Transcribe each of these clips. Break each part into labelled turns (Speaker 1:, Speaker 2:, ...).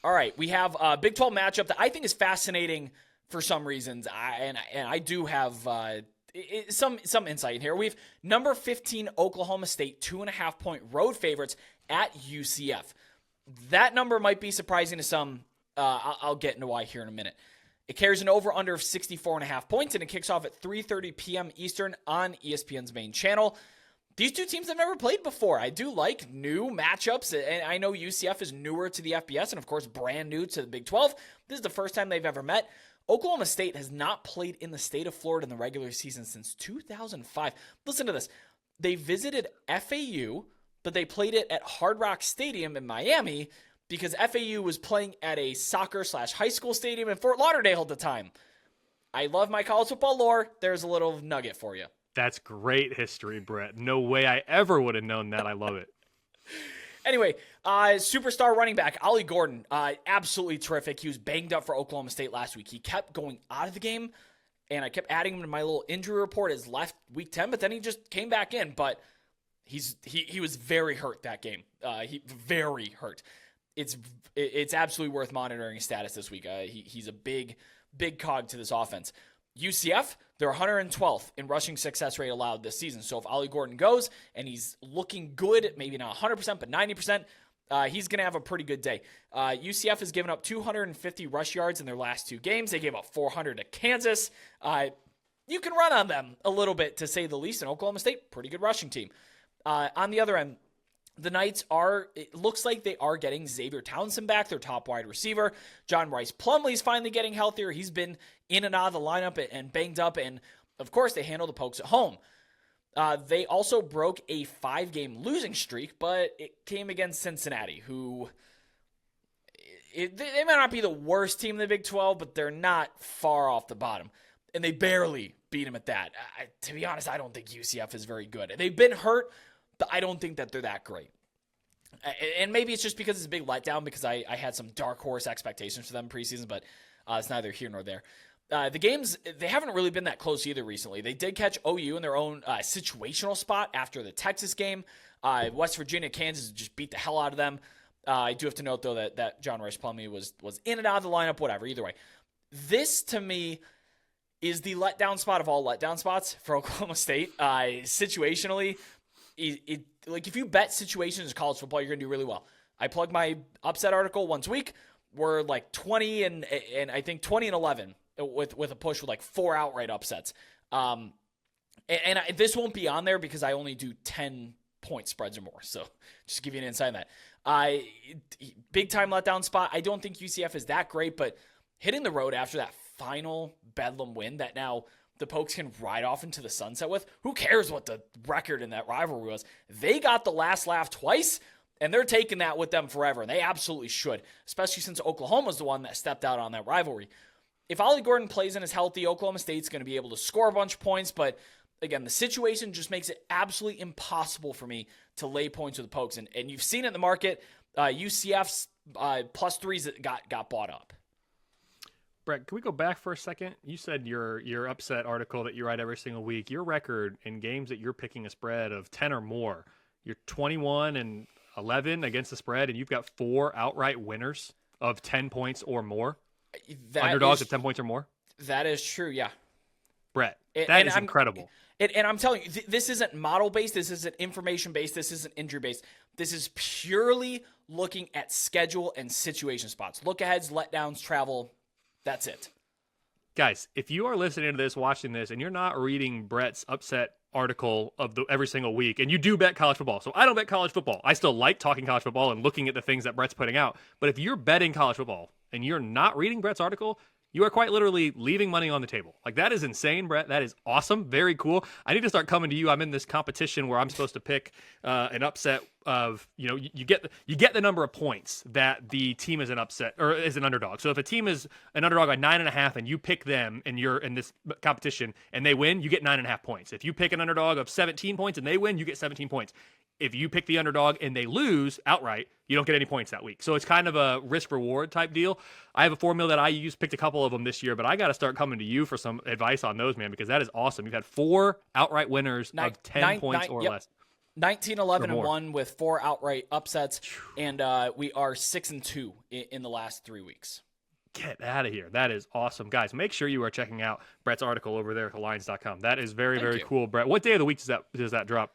Speaker 1: All right, we have a Big 12 matchup that I think is fascinating for some reasons. I do have some insight in here. We've number 15 Oklahoma State, 2.5-point road favorites at UCF. That number might be surprising to some. I'll get into why here in a minute. It carries an over-under of 64.5 points, and it kicks off at 3:30 p.m. Eastern on ESPN's main channel. These two teams have never played before. I do like new matchups, and I know UCF is newer to the FBS and, of course, brand new to the Big 12. This is the first time they've ever met. Oklahoma State has not played in the state of Florida in the regular season since 2005. Listen to this. They visited FAU, but they played it at Hard Rock Stadium in Miami because FAU was playing at a soccer/high school stadium in Fort Lauderdale at the time. I love my college football lore. There's a little nugget for you.
Speaker 2: That's great history, Brett. No way I ever would have known that. I love it.
Speaker 1: Anyway, superstar running back, Ollie Gordon, absolutely terrific. He was banged up for Oklahoma State last week. He kept going out of the game, and I kept adding him to my little injury report as left week 10, but then he just came back in. But he was very hurt that game. Very hurt. It's absolutely worth monitoring his status this week. He's a big cog to this offense. UCF, they're 112th in rushing success rate allowed this season. So if Ollie Gordon goes and he's looking good, maybe not 100%, but 90%, he's going to have a pretty good day. UCF has given up 250 rush yards in their last two games. They gave up 400 to Kansas. You can run on them a little bit, to say the least. And Oklahoma State, pretty good rushing team. On the other end, the Knights it looks like they are getting Xavier Townsend back, their top wide receiver. John Rice Plumlee's finally getting healthier. He's been in and out of the lineup and banged up. And, of course, they handle the Pokes at home. They also broke a 5-game losing streak, but it came against Cincinnati, who they might not be the worst team in the Big 12, but they're not far off the bottom. And they barely beat them at that. To be honest, I don't think UCF is very good. They've been hurt, but I don't think that they're that great. And maybe it's just because it's a big letdown because I had some dark horse expectations for them preseason, but it's neither here nor there. The games, they haven't really been that close either recently. They did catch OU in their own situational spot after the Texas game. West Virginia, Kansas just beat the hell out of them. I do have to note, though, that John Rice Plumlee was in and out of the lineup, whatever. Either way, this, to me, is the letdown spot of all letdown spots for Oklahoma State. Situationally, like if you bet situations in college football, you're going to do really well. I plug my upset article once a week. We're like 20 and I think 20 and 11 with a push with like 4 outright upsets. This won't be on there because I only do 10-point spreads or more. So just to give you an insight on that. Big time letdown spot. I don't think UCF is that great, but hitting the road after that final Bedlam win that now the Pokes can ride off into the sunset with. Who cares what the record in that rivalry was? They got the last laugh twice, and they're taking that with them forever, and they absolutely should, especially since Oklahoma's the one that stepped out on that rivalry. If Ollie Gordon plays and is healthy, Oklahoma State's going to be able to score a bunch of points, but again, the situation just makes it absolutely impossible for me to lay points with the Pokes, and you've seen it in the market. UCF's plus threes got bought up.
Speaker 2: Brett, can we go back for a second? You said your upset article that you write every single week, your record in games that you're picking a spread of 10 or more, you're 21 and 11 against the spread, and you've got 4 outright winners of 10 points or more. Underdogs of 10 points or more?
Speaker 1: That is true, yeah.
Speaker 2: Brett, that is incredible.
Speaker 1: And I'm telling you, this isn't model-based, this isn't information-based, this isn't injury-based. This is purely looking at schedule and situation spots. Look-aheads, letdowns, travel. That's it.
Speaker 2: Guys, if you are listening to this, watching this, and you're not reading Brett's upset article of every single week, and you do bet college football. So I don't bet college football. I still like talking college football and looking at the things that Brett's putting out. But if you're betting college football and you're not reading Brett's article, you are quite literally leaving money on the table. Like, that is insane, Brett. That is awesome. Very cool. I need to start coming to you. I'm in this competition where I'm supposed to pick an upset of, you get the number of points that the team is an upset or is an underdog. So if a team is an underdog by 9.5 and you pick them and you're in this competition and they win, you get 9.5 points. If you pick an underdog of 17 points and they win, you get 17 points. If you pick the underdog and they lose outright, you don't get any points that week. So it's kind of a risk-reward type deal. I have a formula that I use, picked a couple of them this year, but I got to start coming to you for some advice on those, man, because that is awesome. You've had 4 outright winners of 10 points or less.
Speaker 1: 19-11-1 with 4 outright upsets, and we are 6-2 in the last 3 weeks.
Speaker 2: Get out of here. That is awesome. Guys, make sure you are checking out Brett's article over there at lines.com. That is very, very cool, Brett. What day of the week does that drop?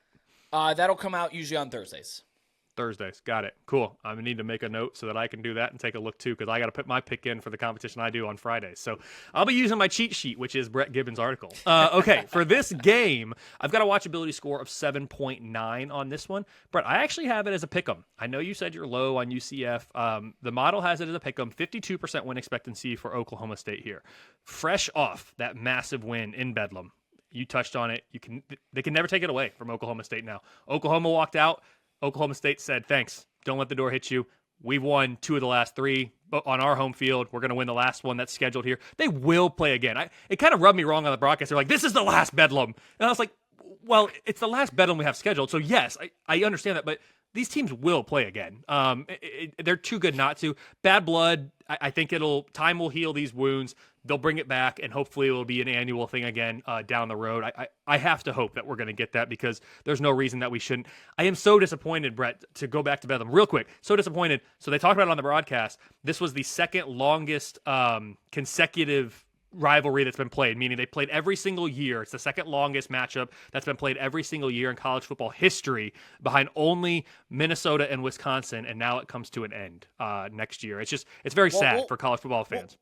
Speaker 1: That'll come out usually on Thursdays.
Speaker 2: Thursdays. Got it. Cool. I need to make a note so that I can do that and take a look too, because I got to put my pick in for the competition I do on Fridays. So I'll be using my cheat sheet, which is Brett Gibbons' article. Okay, for this game, I've got a watchability score of 7.9 on this one. Brett, I actually have it as a pick'em. I know you said you're low on UCF. The model has it as a pick'em. 52% win expectancy for Oklahoma State here. Fresh off that massive win in Bedlam. You touched on it. They can never take it away from Oklahoma State now. Oklahoma walked out. Oklahoma State said, thanks, don't let the door hit you. We've won 2 of the last 3 on our home field. We're going to win the last one that's scheduled here. They will play again. It kind of rubbed me wrong on the broadcast. They're like, this is the last Bedlam. And I was like, well, it's the last Bedlam we have scheduled. So, yes, I understand that. But these teams will play again. They're too good not to. Bad blood, I think time will heal these wounds. They'll bring it back, and hopefully it will be an annual thing again down the road. I have to hope that we're going to get that, because there's no reason that we shouldn't. I am so disappointed, Brett, to go back to Bedlam real quick. So disappointed. So they talked about it on the broadcast. This was the second longest consecutive rivalry that's been played, meaning they played every single year. It's the second longest matchup that's been played every single year in college football history, behind only Minnesota and Wisconsin, and now it comes to an end next year. It's very sad for college football fans.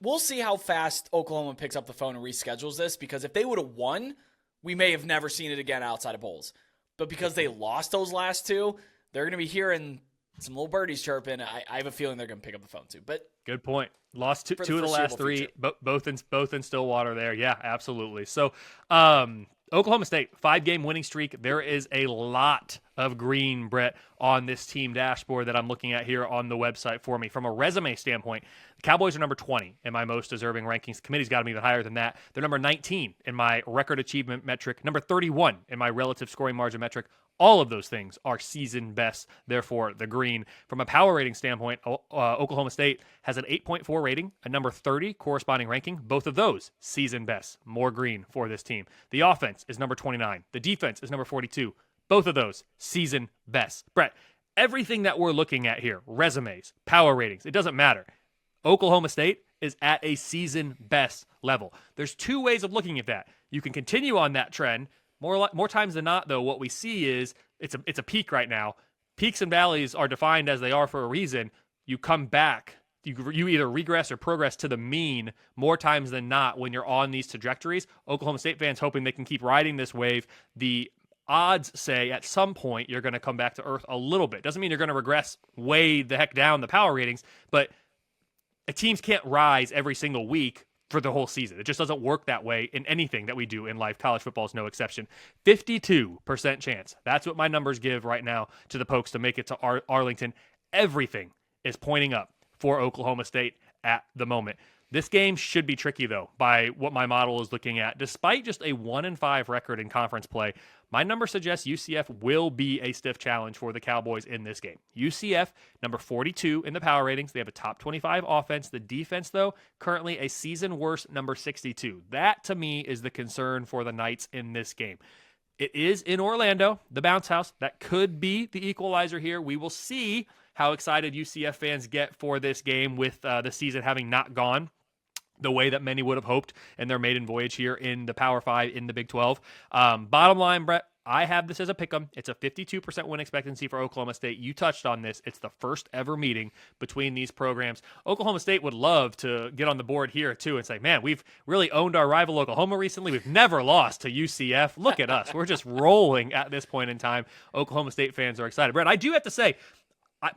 Speaker 1: We'll see how fast Oklahoma picks up the phone and reschedules this, because if they would have won, we may have never seen it again outside of bowls. But because they lost those last 2, they're going to be hearing some little birdies chirping. I have a feeling they're going to pick up the phone too. But
Speaker 2: good point. Lost 2 of the last 3, both in Stillwater there. Yeah, absolutely. So Oklahoma State, 5-game winning streak. There is a lot of green, Brett, on this team dashboard that I'm looking at here on the website for me. From a resume standpoint, the Cowboys are number 20 in my most deserving rankings. The committee's got them even higher than that. They're number 19 in my record achievement metric, number 31 in my relative scoring margin metric. All of those things are season best, therefore the green. From a power rating standpoint, Oklahoma State has an 8.4 rating, a number 30 corresponding ranking. Both of those season best, more green for this team. The offense is number 29. The defense is number 42. Both of those season best. Brett, everything that we're looking at here, resumes, power ratings, it doesn't matter. Oklahoma State is at a season best level. There's 2 ways of looking at that. You can continue on that trend. More times than not, though, what we see is it's a peak right now. Peaks and valleys are defined as they are for a reason. You come back. You either regress or progress to the mean more times than not when you're on these trajectories. Oklahoma State fans hoping they can keep riding this wave. The odds say at some point you're going to come back to earth a little bit. Doesn't mean you're going to regress way the heck down the power ratings, but teams can't rise every single week for the whole season. It just doesn't work that way in anything that we do in life. College football is no exception. 52% chance. That's what my numbers give right now to the Pokes to make it to Arlington. Everything is pointing up for Oklahoma State at the moment. This game should be tricky, though, by what my model is looking at. Despite just a 1-5 record in conference play, my number suggests UCF will be a stiff challenge for the Cowboys in this game. UCF, number 42 in the power ratings. They have a top 25 offense. The defense, though, currently a season worst number 62. That, to me, is the concern for the Knights in this game. It is in Orlando, the bounce house. That could be the equalizer here. We will see how excited UCF fans get for this game with the season having not gone the way that many would have hoped in their maiden voyage here in the Power 5 in the Big 12. Bottom line, Brett, I have this as a pick'em. It's a 52% win expectancy for Oklahoma State. You touched on this. It's the first ever meeting between these programs. Oklahoma State would love to get on the board here, too, and say, man, we've really owned our rival Oklahoma recently. We've never lost to UCF. Look at us. We're just rolling at this point in time. Oklahoma State fans are excited. Brett, I do have to say,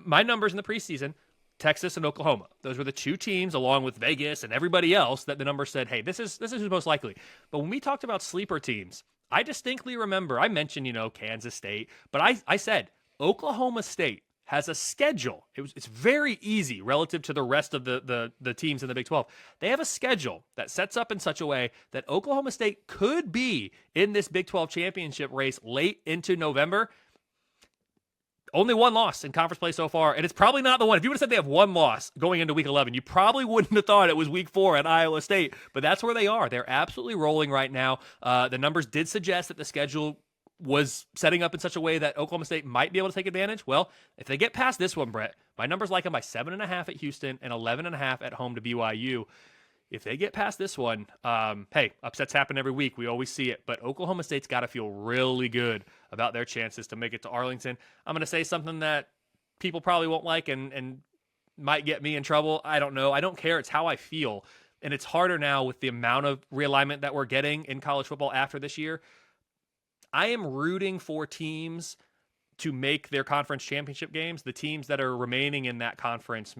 Speaker 2: my numbers in the preseason, Texas and Oklahoma. Those were the 2 teams, along with Vegas and everybody else, that the numbers said, hey, this is who's most likely. But when we talked about sleeper teams, I distinctly remember, I mentioned, Kansas State, but I said Oklahoma State has a schedule. It's very easy relative to the rest of the teams in the Big 12. They have a schedule that sets up in such a way that Oklahoma State could be in this Big 12 championship race late into November. Only 1 loss in conference play so far, and it's probably not the one. If you would have said they have 1 loss going into Week 11, you probably wouldn't have thought it was Week 4 at Iowa State, but that's where they are. They're absolutely rolling right now. The numbers did suggest that the schedule was setting up in such a way that Oklahoma State might be able to take advantage. Well, if they get past this one, Brett, my numbers like them by 7.5 at Houston and 11.5 at home to BYU. If they get past this one, hey, upsets happen every week. We always see it. But Oklahoma State's got to feel really good about their chances to make it to Arlington. I'm going to say something that people probably won't like and might get me in trouble. I don't know. I don't care. It's how I feel. And it's harder now with the amount of realignment that we're getting in college football after this year. I am rooting for teams to make their conference championship games, the teams that are remaining in that conference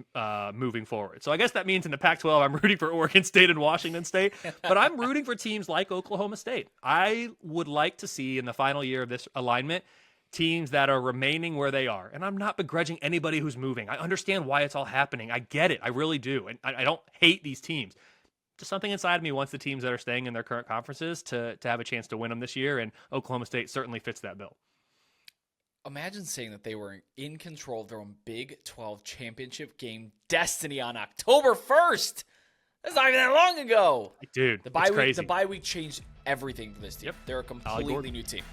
Speaker 2: moving forward. So I guess that means in the Pac-12, I'm rooting for Oregon State and Washington State, but I'm rooting for teams like Oklahoma State. I would like to see in the final year of this alignment, teams that are remaining where they are. And I'm not begrudging anybody who's moving. I understand why it's all happening. I get it. I really do. And I don't hate these teams. Just something inside of me wants the teams that are staying in their current conferences to have a chance to win them this year, and Oklahoma State certainly fits that bill.
Speaker 1: Imagine saying that they were in control of their own Big 12 championship game destiny on October 1st. That's not even that long ago.
Speaker 2: Dude,
Speaker 1: The bye
Speaker 2: it's
Speaker 1: week,
Speaker 2: crazy.
Speaker 1: the bye week changed everything for this team.
Speaker 2: Yep.
Speaker 1: They're a completely new team.